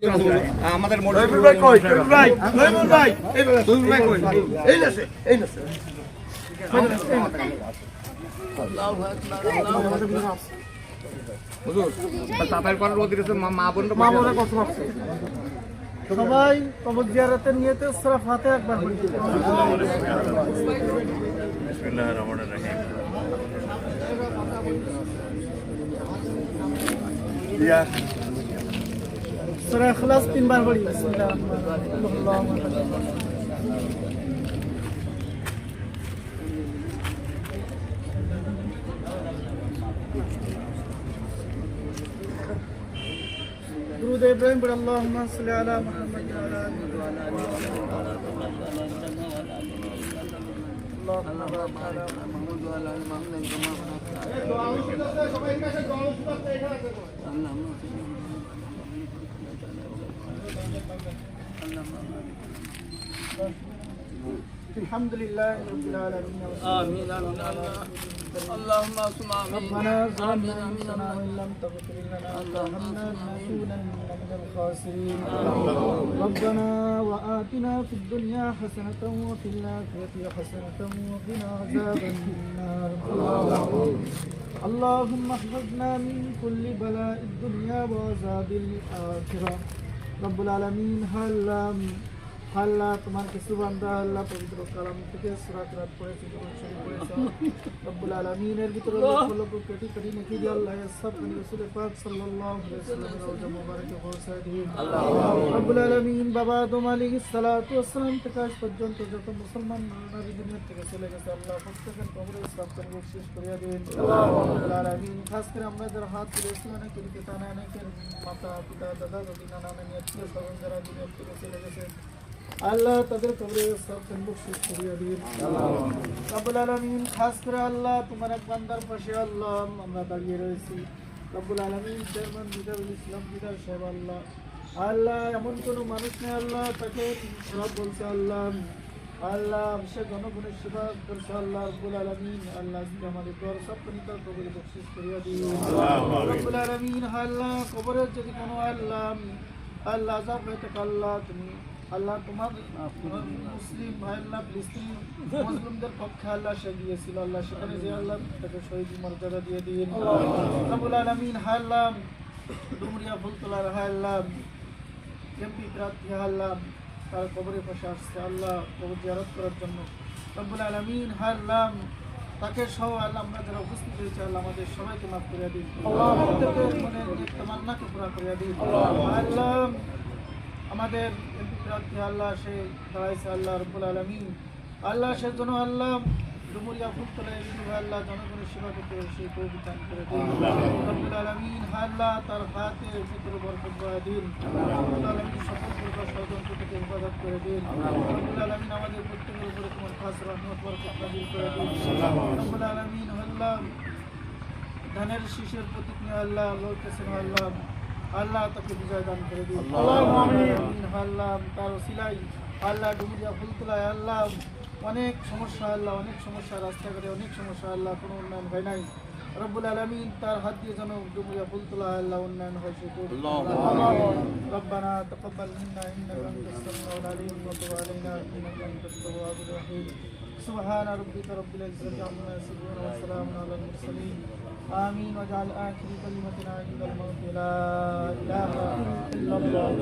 আমাদের সবাই কবর জিয়ারতের নিয়তে সূরা ফাতিহা একবার পড়ি। বিসমিল্লাহির রহমানির রহিম। সূরা ইখলাস 3 বার পড়ি। বিসমিল্লাহির রহমানির রহিম। درود ابراهيم بر اللهم صل على محمد وعلى ال اللهم بارك على محمد وعلى ال محمد كما الحمد لله رب العالمين. آمين آمين اللهم صل ربنا ظلمنا أنفسنا وإن لم تغفر لنا وترحمنا لنكونن من الخاسرين. ربنا وآتنا في الدنيا حسنة وفي الآخرة حسنة وقنا عذاب النار. اللهم احفظنا من كل بلاء الدنيا وعذاب الآخرة. رب العالمين আল্লাহ তোমার কিছু বান্দা আল্লাহ পবিত্র কালাম থেকে সূরা কিরাত পড়েছে, কোরআন শরীফ পড়েছে। রব্বুল আলামিনের ভিতরে লক্ষ লক্ষ কোটি কোটি নেকি দিয়ে আল্লাহ সব রাসূল পাক সাল্লাল্লাহু আলাইহি ওয়াসাল্লামের রওজা মুবারকে পৌঁছায় দিন। রব্বুল আলামিন বাবা আদম আলাইহিস সালাতু ওয়াস সালাম থেকে আজ পর্যন্ত যত মুসলমান নারী দুনিয়া থেকে চলে গেছে আল্লাহ প্রত্যেকের কবরে সবকে বখশিশ করিয়া দিন। রব্বুল আলামিন খাস করে আমরা যারা হাত তুলেছি অনেকের পিতা অনেকের মাতা পিতা দাদা দাদি নানা নানি আত্মীয় স্বজন যারা দুনিয়া থেকে চলে গেছে আল্লাহ তাদের কবরে সবকে বখশিশ করিয়া দিন। রব্বুল আলামিন খাস করে আল্লাহ তোমার এক বান্দার পাশে আল্লাহ আমরা দাঁড়িয়ে রয়েছি। রব্বুল আলামিন চেয়ারম্যান লিডারুল ইসলাম লিডার সাহেব আল্লাহ এমন কোনো মানুষ নেই আল্লাহ তাকে সব বলছে আল্লাহ সে জনগণের সেবা করছে আল্লাহ। রব্বুল আলামিন আল্লাহ আমাদের দোয়ার সব তার কবরে বখশিশ করিয়া দিন। রব্বুল আলামিন আল্লাহ কবরের যদি কোনো আল্লাহ আযাব হয়ে থাকে আল্লাহ তুমি আল্লাহ তোমার মুসলিম ভাই আল্লাহ ফিলিস্তিন মুসলিমদের পক্ষে আল্লাহ সে গিয়েছিল আল্লাহ সেখানে যে আল্লাহ তাকে শহীদ মর্যাদা দিয়ে দিন। রব্বুল আলামিন আল্লাহ ডুমরিয়া ফুলতলার আল্লাহ এমপি প্রার্থী আল্লাহ তার কবরের পাশে আসছে আল্লাহ কবর জিয়ারত করার জন্য। রব্বুল আলামিন আল্লাহ তাকে সহ আল্লাহ আমরা যারা উপস্থিত হয়েছে আল্লাহ আমাদের সবাইকে মাফ করিয়া দিন। প্রত্যেকের মনের যে তামান্নাকে পুরা করিয়া দিন। আল্লাহ আমাদের এমপি প্রার্থী আল্লাহ সে দাঁড়াইছে আল্লাহ রব্বুল আলামিন আল্লাহ সে জন্য আল্লাহ ডুমুরিয়া ফুলতলায় আল্লাহ জনগণের সেবা করতে সে কবিতান করে দিন। রব্বুল আলামিন আল্লাহ তার হাতের ভিতরে বরকত করে দিন। রব্বুল আলামিন সকল প্রকার ষড়যন্ত্র থেকে হেফাজত করে দিন। রব্বুল আলামিন আমাদের প্রত্যেকের উপরে তোমার খাস রহমত বরকত নাযিল করে দিন। রব্বুল আলামিন আল্লাহ ধানের শীষের প্রতীক নিয়ে আল্লাহ লড়তেছেন আল্লাহ তাকে বিজয় দান করে দিন। আল্লাহ তার ওসিলাই আল্লাহ ডুমুরিয়া ফুলতলায় আল্লাহ অনেক সমস্যা অনেক সমস্যা রাস্তাঘাটে অনেক সমস্যা আল্লাহ কোনো উন্নয়ন হয় নাই। রব্বুল আলামিন তার হাত দিয়ে যেন ডুমুরিয়া ফুলতলা আল্লাহ উন্নয়ন হয় সে রব্বানা তাকাব্বাল মিন্না ইন্নাকা আনতাস সামিউল আলিম ওয়া তুব আলাইনা ইন্নাকা আনতাত তাওয়াবুর রহিম। সুবহানা রাব্বিকা রাব্বিল ইজ্জাতি আম্মা ইয়াসিফুন ওয়া সালামুন আলাল মুরসালিন। آمين واجعل آخر كلمتنا عند الموت لا إله إلا الله.